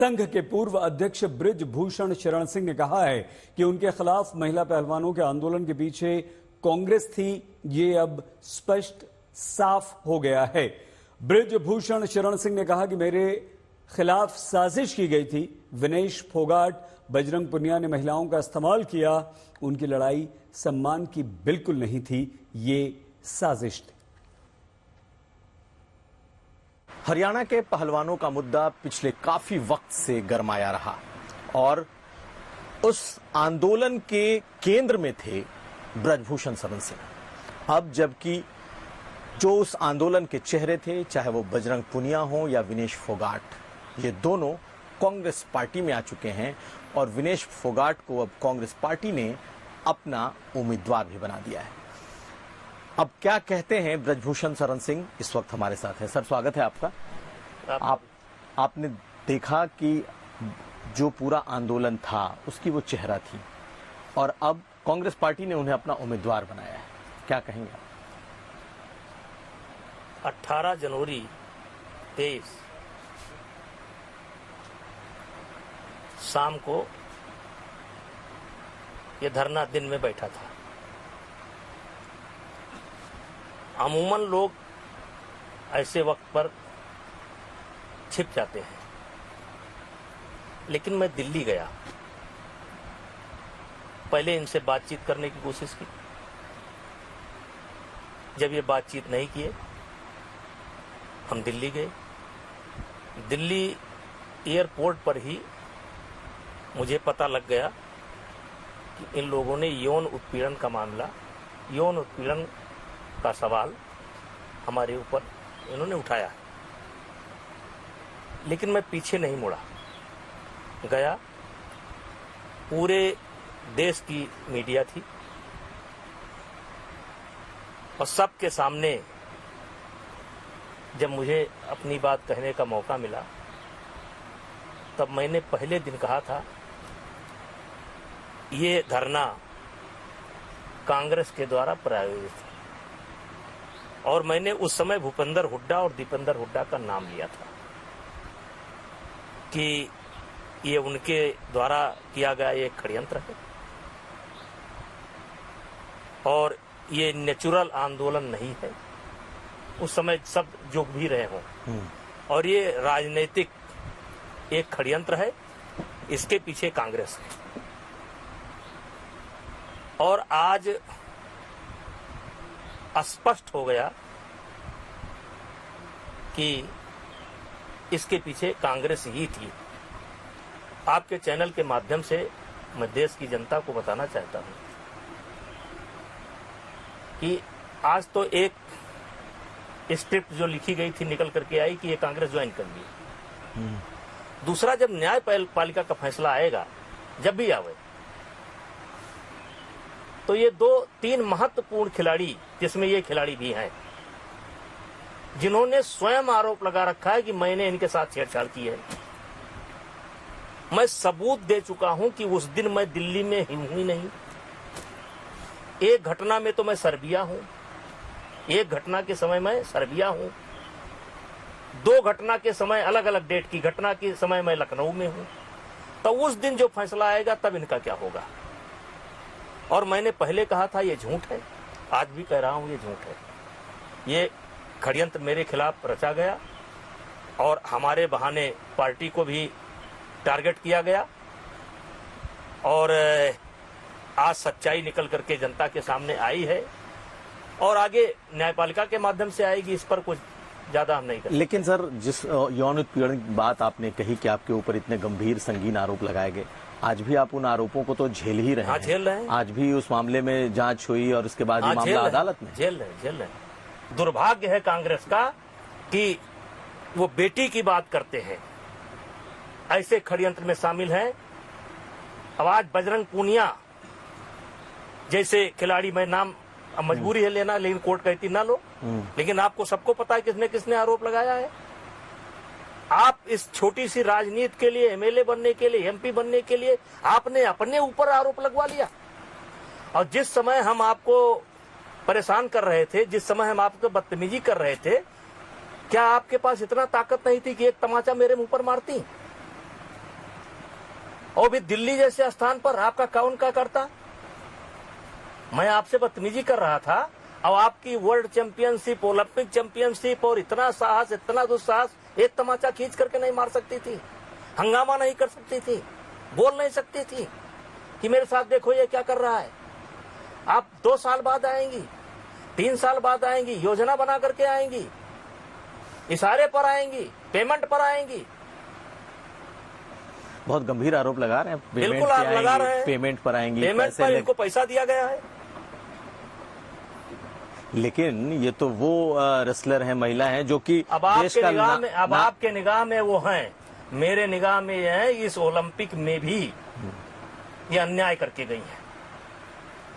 संघ के पूर्व अध्यक्ष बृजभूषण शरण सिंह ने कहा है कि उनके खिलाफ महिला पहलवानों के आंदोलन के पीछे कांग्रेस थी। ये अब स्पष्ट साफ हो गया है। बृजभूषण शरण सिंह ने कहा कि मेरे खिलाफ साजिश की गई थी। विनेश फोगाट, बजरंग पुनिया ने महिलाओं का इस्तेमाल किया। उनकी लड़ाई सम्मान की बिल्कुल नहीं थी, ये साजिश थी। हरियाणा के पहलवानों का मुद्दा पिछले काफी वक्त से गरमाया रहा और उस आंदोलन के केंद्र में थे बृजभूषण शरण सिंह। अब जबकि जो उस आंदोलन के चेहरे थे, चाहे वो बजरंग पुनिया हो या विनेश फोगाट, ये दोनों कांग्रेस पार्टी में आ चुके हैं और विनेश फोगाट को अब कांग्रेस पार्टी ने अपना उम्मीदवार भी बना दिया है। अब क्या कहते हैं बृजभूषण शरण सिंह, इस वक्त हमारे साथ है। सर, स्वागत है आपका। आपने देखा कि जो पूरा आंदोलन था उसकी वो चेहरा थी और अब कांग्रेस पार्टी ने उन्हें अपना उम्मीदवार बनाया है, क्या कहेंगे आप? 18 जनवरी 23 शाम को ये धरना दिन में बैठा था। अमूमन लोग ऐसे वक्त पर छिप जाते हैं, लेकिन मैं दिल्ली गया। पहले इनसे बातचीत करने की कोशिश की। जब ये बातचीत नहीं किए, हम दिल्ली गए। दिल्ली एयरपोर्ट पर ही मुझे पता लग गया कि इन लोगों ने यौन उत्पीड़न का मामला, यौन उत्पीड़न का सवाल हमारे ऊपर इन्होंने उठाया। लेकिन मैं पीछे नहीं मुड़ा, गया। पूरे देश की मीडिया थी और सबके सामने जब मुझे अपनी बात कहने का मौका मिला, तब मैंने पहले दिन कहा था ये धरना कांग्रेस के द्वारा प्रायोजित है। और मैंने उस समय भूपेंद्र हुड्डा और दीपेंद्र हुड्डा का नाम लिया था कि ये उनके द्वारा किया गया एक षड्यंत्र है और ये नेचुरल आंदोलन नहीं है। उस समय सब जो भी रहे हों, और ये राजनीतिक एक षड्यंत्र है, इसके पीछे कांग्रेस है। और आज स्पष्ट हो गया कि इसके पीछे कांग्रेस ही थी। आपके चैनल के माध्यम से मैं देश की जनता को बताना चाहता हूं कि आज तो एक स्क्रिप्ट जो लिखी गई थी निकल करके आई कि ये कांग्रेस ज्वाइन कर ली। दूसरा, जब न्यायपालिका का फैसला आएगा, जब भी आवे, तो ये 2-3 महत्वपूर्ण खिलाड़ी, जिसमें ये खिलाड़ी भी हैं, जिन्होंने स्वयं आरोप लगा रखा है कि मैंने इनके साथ छेड़छाड़ की है, मैं सबूत दे चुका हूं कि उस दिन मैं दिल्ली में ही नहीं। एक घटना में तो मैं सर्बिया हूं, एक घटना के समय मैं सर्बिया हूं, 2 घटना के समय, अलग अलग डेट की घटना के समय मैं लखनऊ में हूं। तो उस दिन जो फैसला आएगा तब इनका क्या होगा। और मैंने पहले कहा था ये झूठ है, आज भी कह रहा हूं ये झूठ है। ये षड्यंत्र मेरे खिलाफ रचा गया और हमारे बहाने पार्टी को भी टारगेट किया गया और आज सच्चाई निकल करके जनता के सामने आई है और आगे न्यायपालिका के माध्यम से आएगी। इस पर कुछ ज्यादा हम नहीं करें। लेकिन सर, जिस यौन उत्पीड़न की बात आपने कही कि आपके ऊपर इतने गंभीर संगीन आरोप लगाए गए, आज भी आप उन आरोपों को तो झेल ही रहे हैं। झेल रहे हैं। आज भी उस मामले में जांच हुई और उसके बाद मामला अदालत में। झेल रहे हैं। दुर्भाग्य है कांग्रेस का कि वो बेटी की बात करते हैं, ऐसे षड्यंत्र में शामिल हैं। अब आज बजरंग पूनिया जैसे खिलाड़ी, मैं नाम अब मजबूरी है लेना, लेकिन कोर्ट कहती ना लो, लेकिन आपको सबको पता है किसने किसने आरोप लगाया है। आप इस छोटी सी राजनीति के लिए, एमएलए बनने के लिए, एमपी बनने के लिए आपने अपने ऊपर आरोप लगवा लिया। और जिस समय हम आपको परेशान कर रहे थे, जिस समय हम आपको बदतमीजी कर रहे थे, क्या आपके पास इतना ताकत नहीं थी कि एक तमाचा मेरे मुंह पर मारती? और भी दिल्ली जैसे स्थान पर आपका कौन क्या करता? मैं आपसे बदतमीजी कर रहा था, अब आपकी वर्ल्ड चैंपियनशिप, ओलंपिक चैंपियनशिप और इतना साहस, इतना दुस्साहस एक तमाचा खींच करके नहीं मार सकती थी, हंगामा नहीं कर सकती थी, बोल नहीं सकती थी कि मेरे साथ देखो ये क्या कर रहा है। आप 2 साल बाद आएंगी, 3 साल बाद आएंगी, योजना बना करके आएंगी, इशारे पर आएंगी, पेमेंट पर आएंगी। बहुत गंभीर आरोप लगा रहे हैं। बिल्कुल आप लगा रहे हैं, पेमेंट पर आएंगी, पेमेंट पर इनको पैसा दिया गया है। लेकिन ये तो वो रेसलर हैं, महिला हैं जो कि अब आपके निगाह में, अब आपके निगाह में वो हैं, मेरे निगाह में ये है, इस ओलंपिक में भी ये अन्याय करके गई हैं।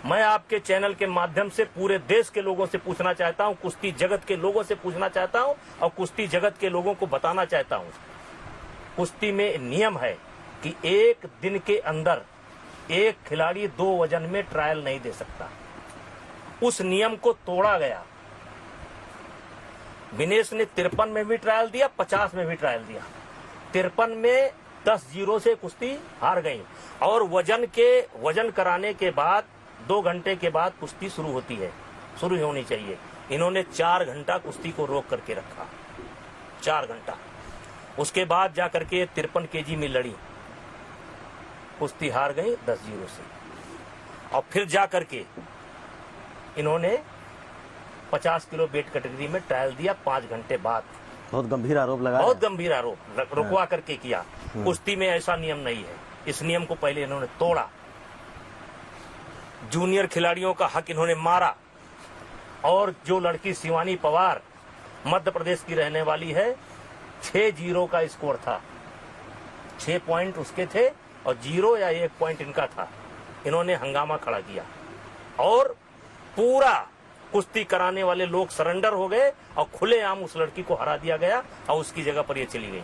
मैं आपके चैनल के माध्यम से पूरे देश के लोगों से पूछना चाहता हूं, कुश्ती जगत के लोगों से पूछना चाहता हूं और कुश्ती जगत के लोगों को बताना चाहता हूं, कुश्ती में नियम है कि 1 दिन के अंदर एक खिलाड़ी 2 वजन में ट्रायल नहीं दे सकता। उस नियम को तोड़ा गया। विनेश ने 53 में भी ट्रायल दिया, 50 में भी ट्रायल दिया। 53 में 10-0 से कुश्ती हार गई और वजन कराने के बाद 2 घंटे के बाद कुश्ती शुरू होती है, शुरू होनी चाहिए। इन्होंने 4 घंटा कुश्ती को रोक करके रखा, 4 घंटा। उसके बाद जाकर के 53 केजी में लड़ी, कुश्ती हार गई 10-0 से। और फिर जाकर के इन्होंने 50 किलो वेट कैटेगरी में ट्रायल दिया 5 घंटे बाद। बहुत गंभीर आरोप लगा, बहुत गंभीर आरोप रुकवा करके किया। कुश्ती में ऐसा नियम नहीं है, इस नियम को पहले इन्होंने तोड़ा। जूनियर खिलाड़ियों का हक इन्होंने मारा। और जो लड़की शिवानी पवार मध्य प्रदेश की रहने वाली है, 6-0 का स्कोर था, 6 पॉइंट उसके थे और 0 या 1 पॉइंट इनका था। इन्होंने हंगामा खड़ा किया और पूरा कुश्ती कराने वाले लोग सरेंडर हो गए और खुलेआम उस लड़की को हरा दिया गया और उसकी जगह पर ये चली गई।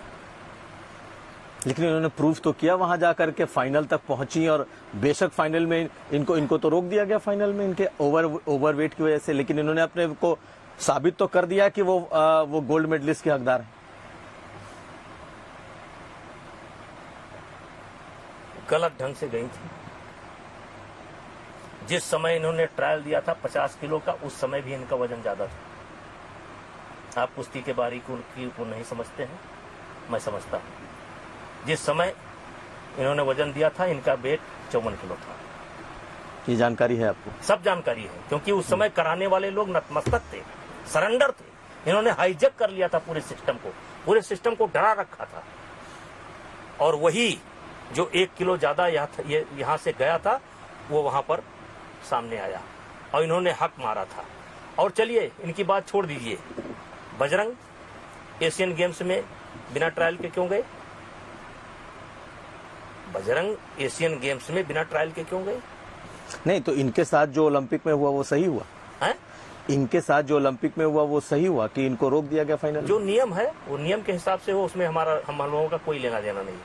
लेकिन इन्होंने प्रूफ तो किया, वहां जाकर के फाइनल तक पहुंची और बेशक फाइनल में इनको तो रोक दिया गया फाइनल में इनके ओवरवेट की वजह से, लेकिन इन्होंने अपने को साबित तो कर दिया कि वो गोल्ड मेडलिस्ट के हकदार हैं। गलत ढंग से गई थी। जिस समय इन्होंने ट्रायल दिया था 50 किलो का, उस समय भी इनका वजन ज्यादा था। आप कुश्ती के बारीकी को नहीं समझते हैं, मैं समझता हूं। जिस समय इन्होंने वजन दिया था, इनका वेट 54 किलो था। ये जानकारी है आपको? सब जानकारी है, क्योंकि उस समय कराने वाले लोग नतमस्तक थे, सरेंडर थे। इन्होंने हाईजैक कर लिया था पूरे सिस्टम को डरा रखा था। और वही जो 1 किलो ज्यादा यहां से गया था, वो वहां पर सामने आया और इन्होंने हक मारा था। और चलिए इनकी बात छोड़ दीजिए, बजरंग एशियन गेम्स में बिना ट्रायल के क्यों गए? बजरंग एशियन गेम्स में बिना ट्रायल के क्यों गए? नहीं, तो इनके साथ जो ओलंपिक में हुआ वो सही हुआ है? इनके साथ जो ओलंपिक में हुआ वो सही हुआ कि इनको रोक दिया गया फाइनल? जो नियम है वो नियम के हिसाब से हो, उसमें हम लोगों का कोई लेना देना नहीं।